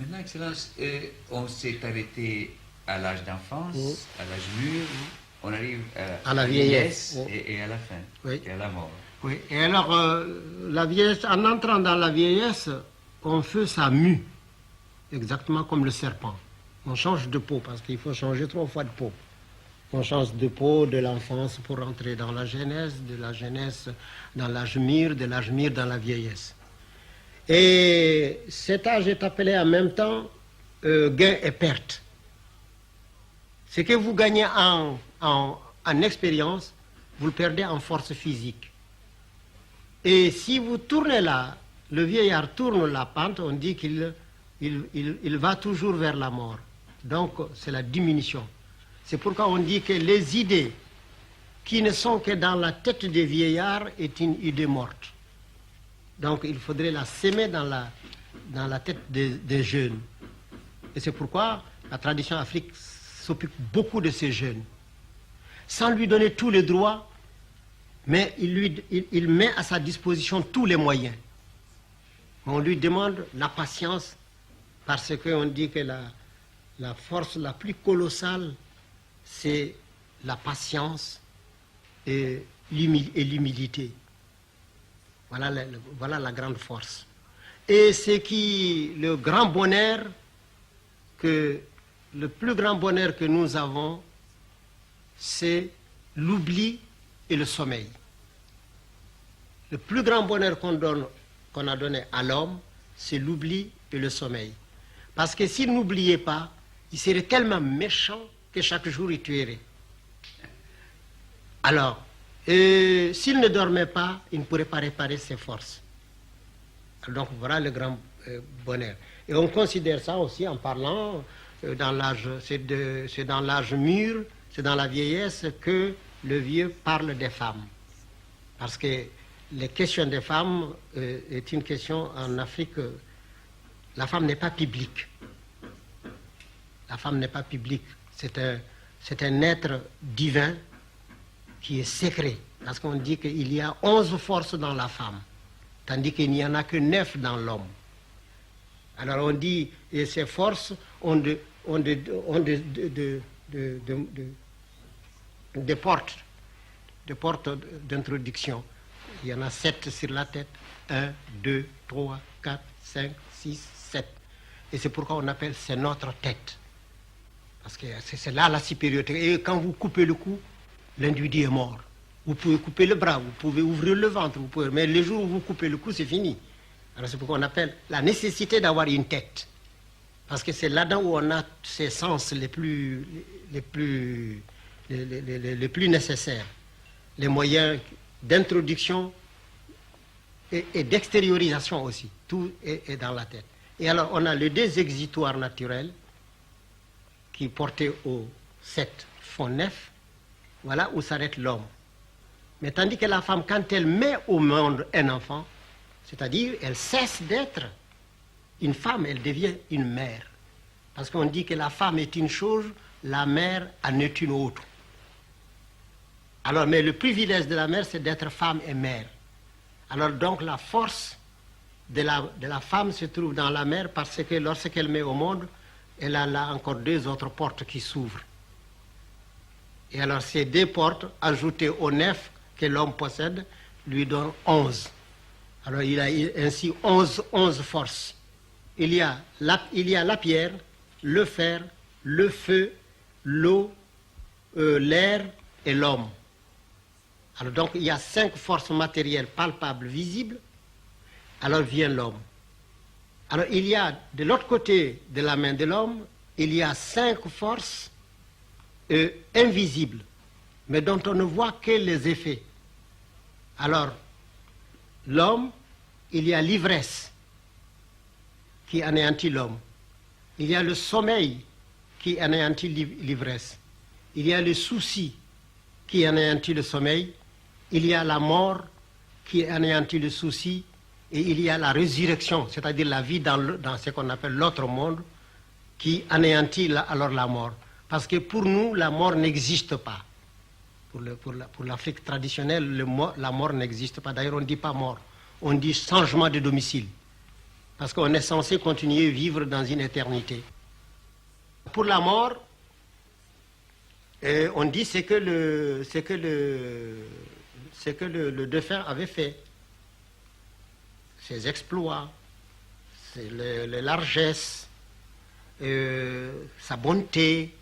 Maintenant, Excellence, on s'est arrêté à l'âge d'enfance, à l'âge mûr, on arrive à la vieillesse et à la fin, et à la mort. Oui, et alors, la vieillesse, en entrant dans la vieillesse, on fait sa mue, exactement comme le serpent. On change de peau, parce qu'il faut changer 3 fois de peau. On change de peau de l'enfance pour rentrer dans la jeunesse, de la jeunesse dans l'âge mûr, de l'âge mûr dans la vieillesse. Et cet âge est appelé en même temps gain et perte. Ce que vous gagnez en expérience, vous le perdez en force physique. Et si vous tournez là, le vieillard tourne la pente, on dit qu'il va toujours vers la mort. Donc c'est la diminution. C'est pourquoi on dit que les idées qui ne sont que dans la tête des vieillards est une idée morte. Donc il faudrait la s'aimer dans la tête des jeunes. Et c'est pourquoi la tradition africaine s'occupe beaucoup de ces jeunes. Sans lui donner tous les droits, mais il met à sa disposition tous les moyens. On lui demande la patience, parce qu'on dit que la force la plus colossale, c'est la patience et l'humilité. Voilà la grande force. Et le plus grand bonheur que nous avons, c'est l'oubli et le sommeil. Le plus grand bonheur qu'on a donné à l'homme, c'est l'oubli et le sommeil. Parce que s'il n'oubliait pas, il serait tellement méchant que chaque jour il tuerait. Alors, s'il ne dormait pas, il ne pourrait pas réparer ses forces. Donc voilà le grand bonheur. Et on considère ça aussi en parlant dans l'âge, c'est dans l'âge mûr, c'est dans la vieillesse que le vieux parle des femmes. Parce que les questions des femmes est une question en Afrique. La femme n'est pas publique. La femme n'est pas publique. C'est un être divin qui est secret. Parce qu'on dit qu'il y a 11 forces dans la femme, tandis qu'il n'y en a que 9 dans l'homme. Alors on dit, et ces forces ont des portes d'introduction. Il y en a 7 sur la tête. 1, 2, 3, 4, 5, 6, 7. Et c'est pourquoi on appelle c'est notre tête. Parce que c'est là la supériorité. Et quand vous coupez le cou, l'individu est mort. Vous pouvez couper le bras, vous pouvez ouvrir le ventre, mais le jour où vous coupez le cou, c'est fini. Alors c'est pourquoi on appelle la nécessité d'avoir une tête. Parce que c'est là-dedans où on a ces sens les plus nécessaires. Les moyens d'introduction et d'extériorisation aussi. Tout est dans la tête. Et alors on a les 2 exutoires naturels qui portés au 7 font 9. Voilà où s'arrête l'homme. Mais tandis que la femme, quand elle met au monde un enfant, c'est-à-dire elle cesse d'être une femme, elle devient une mère. Parce qu'on dit que la femme est une chose, la mère en est une autre. Alors, mais le privilège de la mère, c'est d'être femme et mère. Alors donc la force de la femme se trouve dans la mère, parce que lorsqu'elle met au monde, elle a là encore 2 autres portes qui s'ouvrent. Et alors ces 2 portes, ajoutées aux 9 que l'homme possède, lui donnent 11. Alors il a ainsi 11 forces. Il y a la pierre, le fer, le feu, l'eau, l'air et l'homme. Alors donc il y a 5 forces matérielles palpables, visibles. Alors vient l'homme. Alors il y a de l'autre côté de la main de l'homme, il y a 5 forces invisibles, mais dont on ne voit que les effets. Alors, l'homme, il y a l'ivresse qui anéantit l'homme. Il y a le sommeil qui anéantit l'ivresse. Il y a le souci qui anéantit le sommeil. Il y a la mort qui anéantit le souci. Et il y a la résurrection, c'est-à-dire la vie dans ce qu'on appelle l'autre monde, qui anéantit alors la mort. Parce que pour nous, la mort n'existe pas. Pour l'Afrique traditionnelle, la mort n'existe pas. D'ailleurs, on ne dit pas mort, on dit changement de domicile. Parce qu'on est censé continuer à vivre dans une éternité. Pour la mort, on dit c'est que le défunt avait fait. Ses exploits, les largesses, sa bonté.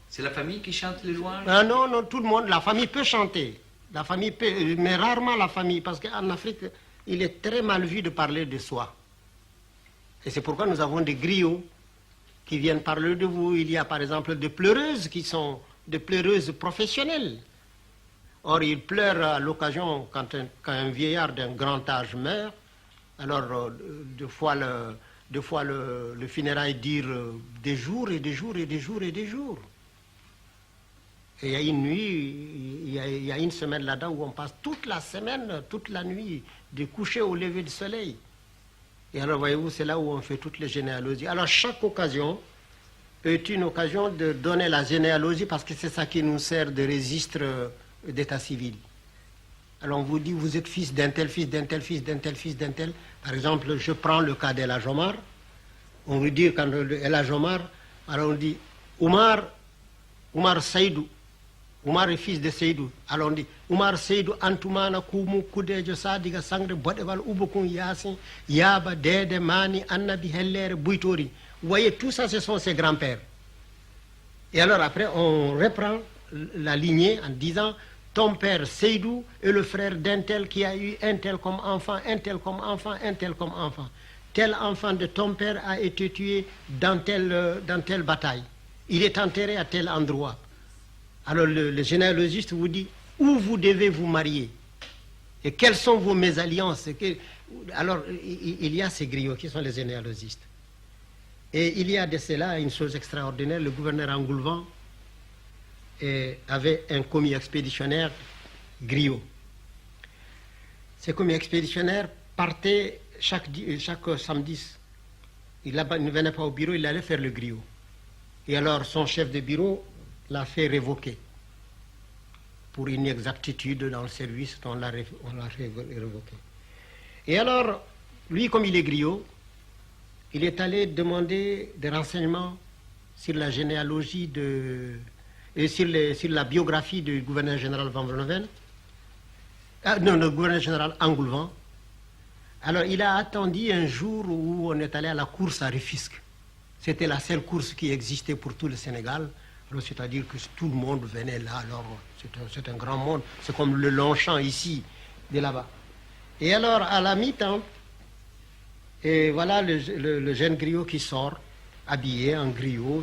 C'est la famille qui chante les louanges? Ah non, non, tout le monde, la famille peut chanter. La famille peut, mais rarement la famille, parce qu'en Afrique, il est très mal vu de parler de soi. Et c'est pourquoi nous avons des griots qui viennent parler de vous. Il y a par exemple des pleureuses qui sont des pleureuses professionnelles. Or, ils pleurent à l'occasion quand un vieillard d'un grand âge meurt. Alors, deux fois le funérail dure des jours et des jours et des jours et des jours. Et il y a une nuit, il y a une semaine là-dedans où on passe toute la semaine, toute la nuit, du coucher au lever du soleil. Et alors, voyez-vous, c'est là où on fait toutes les généalogies. Alors, chaque occasion est une occasion de donner la généalogie parce que c'est ça qui nous sert de registre d'état civil. Alors, on vous dit, vous êtes fils d'un tel, fils d'un tel, fils d'un tel, fils d'un tel. Par exemple, je prends le cas d'El Hadj Omar. On veut dire, quand El Hadj Omar, alors on dit, Omar Seydou. Omar est fils de Seydou. Alors on dit, Omar Seydou, Antoumana, Koumou, Koudejo, Sadiga, Sangre, Bodeval, Ouboukoun, Yassin, Yaba, Dede, Mani, Annabi, Heller, Bouitori. Vous voyez, tout ça, ce sont ses grands-pères. Et alors après, on reprend la lignée en disant, ton père Seydou est le frère d'un tel qui a eu un tel comme enfant, un tel comme enfant, un tel comme enfant. Tel enfant de ton père a été tué dans telle bataille. Il est enterré à tel endroit. Alors le généalogiste vous dit où vous devez vous marier et quelles sont vos mésalliances. Alors il y a ces griots qui sont les généalogistes. Et il y a de cela une chose extraordinaire. Le gouverneur Engoulevent avait un commis expéditionnaire griot. Ces commis expéditionnaires partaient chaque samedi. Il ne venait pas au bureau, il allait faire le griot. Et alors son chef de bureau l'a fait révoquer pour inexactitude dans le service, on l'a révoqué. Et alors, lui, comme il est griot, il est allé demander des renseignements sur la généalogie et sur la biographie du gouverneur général Van Vollenhoven. Non, le gouverneur général Engoulevent. Alors, il a attendu un jour où on est allé à la course à Rufisque. C'était la seule course qui existait pour tout le Sénégal. C'est-à-dire que tout le monde venait là. Alors, c'est un grand monde. C'est comme le Longchamp ici, de là-bas. Et alors, à la mi-temps, et voilà le jeune griot qui sort, habillé en griot.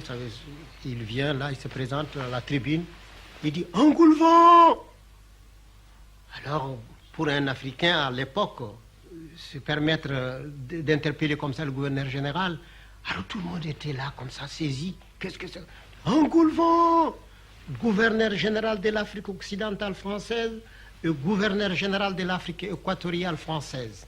Il vient là, il se présente à la tribune. Il dit « Engoulevent !» Alors, pour un Africain à l'époque, se permettre d'interpeller comme ça le gouverneur général, alors tout le monde était là, comme ça, saisi. Qu'est-ce que c'est? Engoulevent, gouverneur général de l'Afrique occidentale française et gouverneur général de l'Afrique équatoriale française.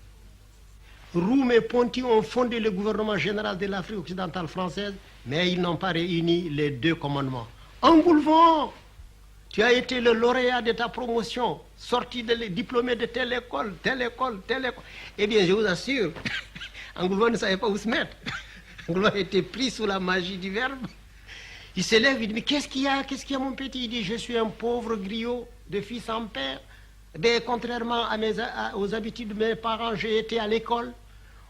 Roum et Ponty ont fondé le gouvernement général de l'Afrique occidentale française, mais ils n'ont pas réuni les deux commandements. Engoulevent, tu as été le lauréat de ta promotion, sorti diplômé de telle école, telle école, telle école. Eh bien, je vous assure, Engoulevent ne savait pas où se mettre. Engoulevent était pris sous la magie du verbe. Il se lève, il dit, mais qu'est-ce qu'il y a, mon petit? Il dit, je suis un pauvre griot de fils en père. Mais contrairement aux habitudes de mes parents, j'ai été à l'école.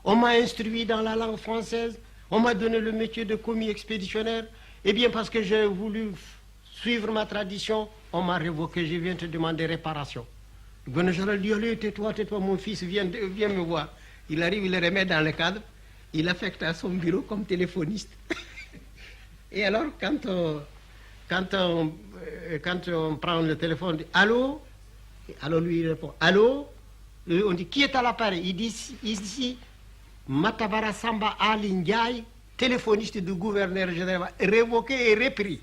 On m'a instruit dans la langue française. On m'a donné le métier de commis expéditionnaire. Eh bien, parce que j'ai voulu suivre ma tradition, on m'a révoqué. Je viens te demander réparation. Le gouverneur général dit, allez, tais-toi, mon fils, viens me voir. Il arrive, il le remet dans le cadre. Il affecte à son bureau comme téléphoniste. Et alors, quand on prend le téléphone, on dit « Allô ?» Alors lui, il répond « Allô ?» On dit « Qui est à l'appareil ?» Il dit « Ici, Matabara Samba Ali Ndiaye, téléphoniste du gouverneur général, révoqué et repris. »